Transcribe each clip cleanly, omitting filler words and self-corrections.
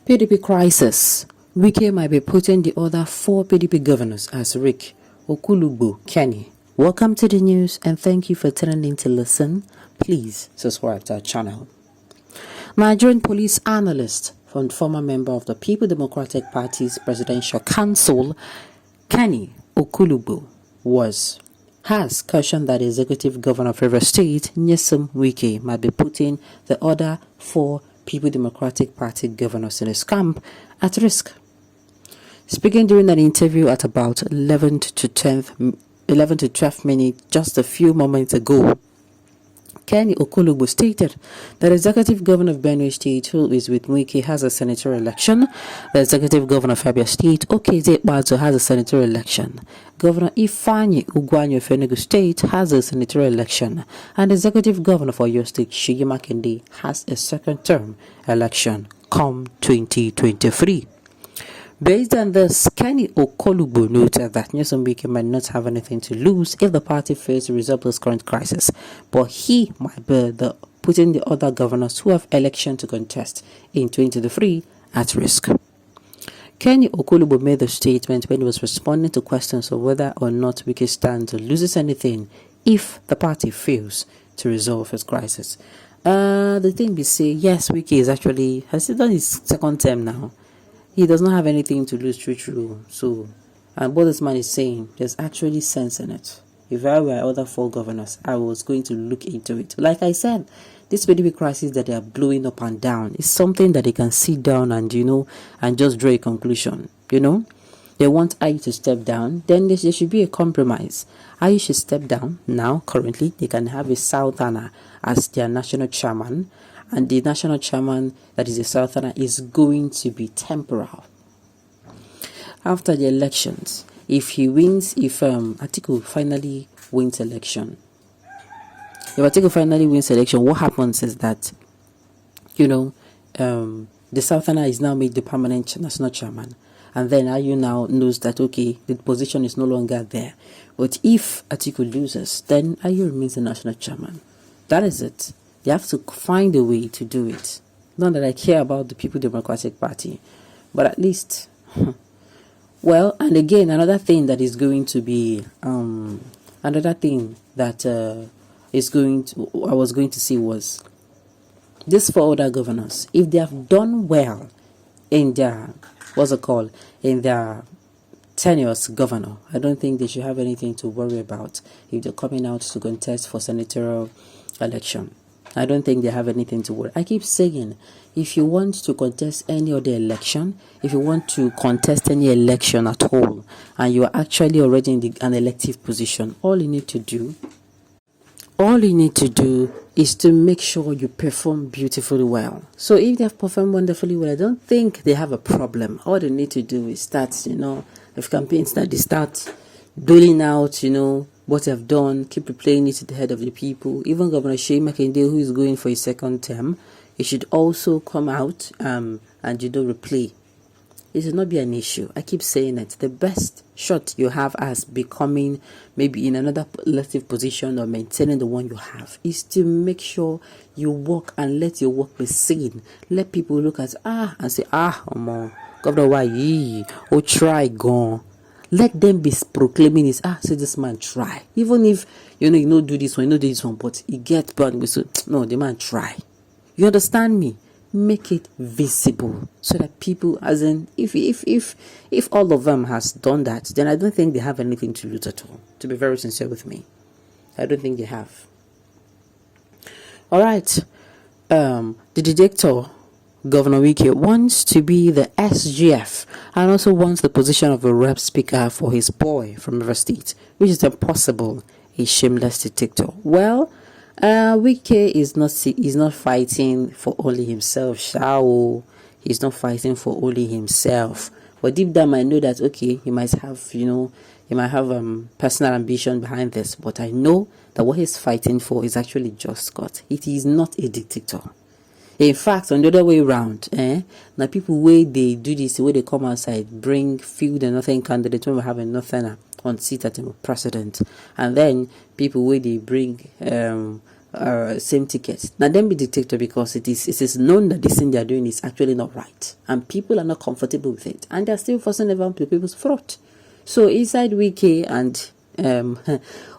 PDP crisis. Wike might be putting the other 4 PDP governors as Rick, Okulugbo, Kenny. Welcome to the news and thank you for tuning in to listen. Please subscribe to our channel. Nigerian police analyst and former member of the People Democratic Party's Presidential Council, Kenny Okulugbo, has cautioned that the executive governor of Rivers State, Nyesom Wike, might be putting the other 4 People Democratic Party governors in his camp at risk. Speaking during an interview at about 11 to 12 minutes just a few moments ago, Kenny Okulugbo stated that the executive governor of Benue State, who is with Wike, has a senatorial election. The executive governor of Abia State, Okeze Ikpeazu, has a senatorial election. Governor Ifeanyi Ugwanyo of Enugu State has a senatorial election. And the executive governor for Oyo State, Seyi Makinde, has a second term election come 2023. Based on this, Kenny Okulugbo noted that Nyesom Wike might not have anything to lose if the party fails to resolve this current crisis, but he might be putting the other governors who have election to contest in 2023 at risk. Kenny Okulugbo made the statement when he was responding to questions of whether or not Wike stands or loses anything if the party fails to resolve his crisis. The thing we say, yes, Wike has done his second term now. He does not have anything to lose, true. So, and what this man is saying, there's actually sense in it. If I were other 4 governors, I was going to look into it. Like I said, this PDP crisis that they are blowing up and down is something that they can sit down and, and just draw a conclusion, They want Ayi to step down, then there should be a compromise. Ayi should step down. Now, currently, they can have a Southerner as their national chairman. And the national chairman, that is a Southerner, is going to be temporal. After the elections, if Atiku finally wins election, what happens is that, the Southerner is now made the permanent national chairman. And then Ayu now knows that, okay, the position is no longer there. But if Atiku loses, then Ayu remains the national chairman. That is it. They have to find a way to do it. Not that I care about the People Democratic Party, but at least, well, and again, another thing that is going to be, I was going to say was, these 4 other governors, if they have done well in their, in their tenure as governor, I don't think they should have anything to worry about if they're coming out to contest for senatorial election. I don't think they have anything to worry. I keep saying, if you want to contest any other election, if you want to contest any election at all, and you are actually already in an elective position, all you need to do is to make sure you perform beautifully well. So if they have performed wonderfully well, I don't think they have a problem. All they need to do is start, if campaigns that they start doling out, what they've done, keep replaying it to the head of the people. Even Governor Seyi Makinde, who is going for his second term, he should also come out and replay. It should not be an issue. I keep saying it. The best shot you have as becoming maybe in another elective position or maintaining the one you have is to make sure you work and let your work be seen. Let people look at and say, Governor Wike, try gone. Let them be proclaiming this. Say this man try. Even if you don't do this one, but he gets burned with no, the man try. You understand me? Make it visible so that people, as in, if all of them has done that, then I don't think they have anything to lose at all. To be very sincere with me, I don't think they have. All right, the dictator, Governor Wike, wants to be the SGF and also wants the position of a rep speaker for his boy from River State, which is impossible. A shameless dictator. Well, Wike is not fighting for only himself. He's not fighting for only himself. But deep down, I know that he might have personal ambition behind this. But I know that what he's fighting for is actually just cause. It is not a dictator. In fact, on the other way around, now people where they do this, where they come outside, bring field and nothing candidate when we have nothing on seat at the president, and then people where they bring same ticket. Now them be dictator because it is known that this thing they are doing is actually not right, and people are not comfortable with it, and they are still forcing everyone to people's throat. So inside Wike and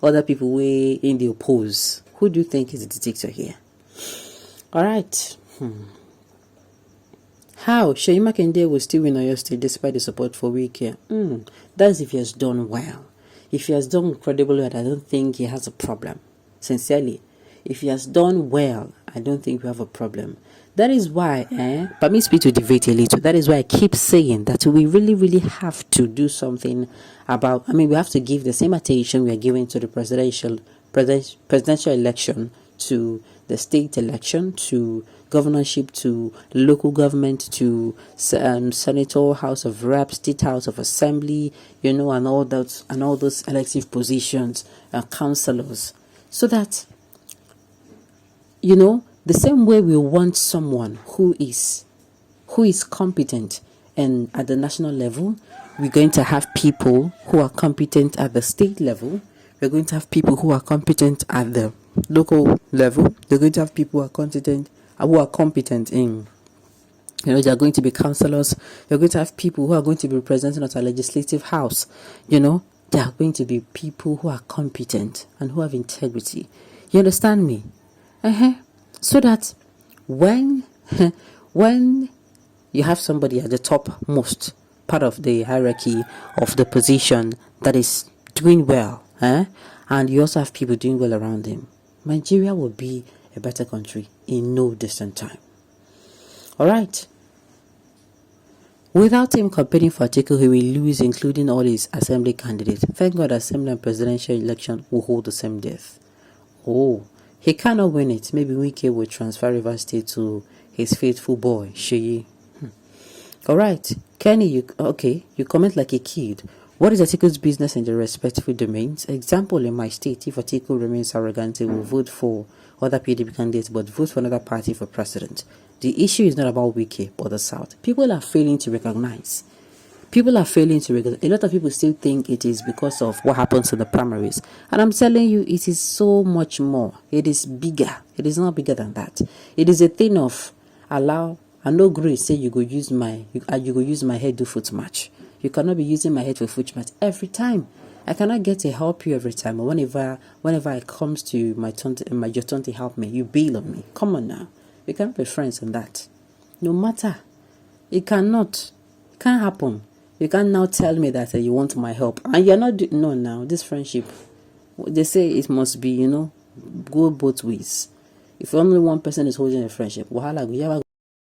other people way in the oppose, who do you think is the dictator here? All right. How Seyi Makinde will still win Oyo State despite the support for Wike? That's if he has done well. If he has done incredibly well, I don't think he has a problem. Sincerely, if he has done well, I don't think we have a problem. That is why, permit me to debate a little. That is why I keep saying that we really have to do something about. I mean, we have to give the same attention we are giving to the presidential election, to the state election, to governorship, to local government, to senator, House of Reps, State House of Assembly, and all those elective positions, councillors, so that the same way we want someone who is competent and at the national level, we're going to have people who are competent at the state level. We're going to have people who are competent at the local level. They're going to have people who are competent in, they are going to be councillors. You're going to have people who are going to be representing at a legislative house. They are going to be people who are competent and who have integrity. You understand me? So that when you have somebody at the topmost part of the hierarchy of the position that is doing well, and you also have people doing well around him, Nigeria will be a better country in no distant time. All right. Without him campaigning for Atiku, he will lose, including all his assembly candidates. Thank God assembly and presidential election will hold the same death. Oh, he cannot win it. Maybe Wike will transfer Rivers State to his faithful boy, Seyi. All right. Kenny, you comment like a kid. What is Atiku's business in the respective domains? Example, in my state, if Atiku remains arrogant, he will vote for other PDP candidates, but vote for another party for president. The issue is not about Wike, but the South. People are failing to recognize. A lot of people still think it is because of what happens in the primaries. And I'm telling you, it is so much more. It is bigger. It is not bigger than that. It is a thing of allow, and no grace say you go use my head to foot match. You cannot be using my head for foot match every time. I cannot get to help you every time. Or whenever it comes to your turn to help me, you bail on me. Come on now. We can't be friends on that. No matter. It can't happen. You can't now tell me that you want my help. And you're not now. This friendship, they say it must be, go both ways. If only one person is holding a friendship, wahala,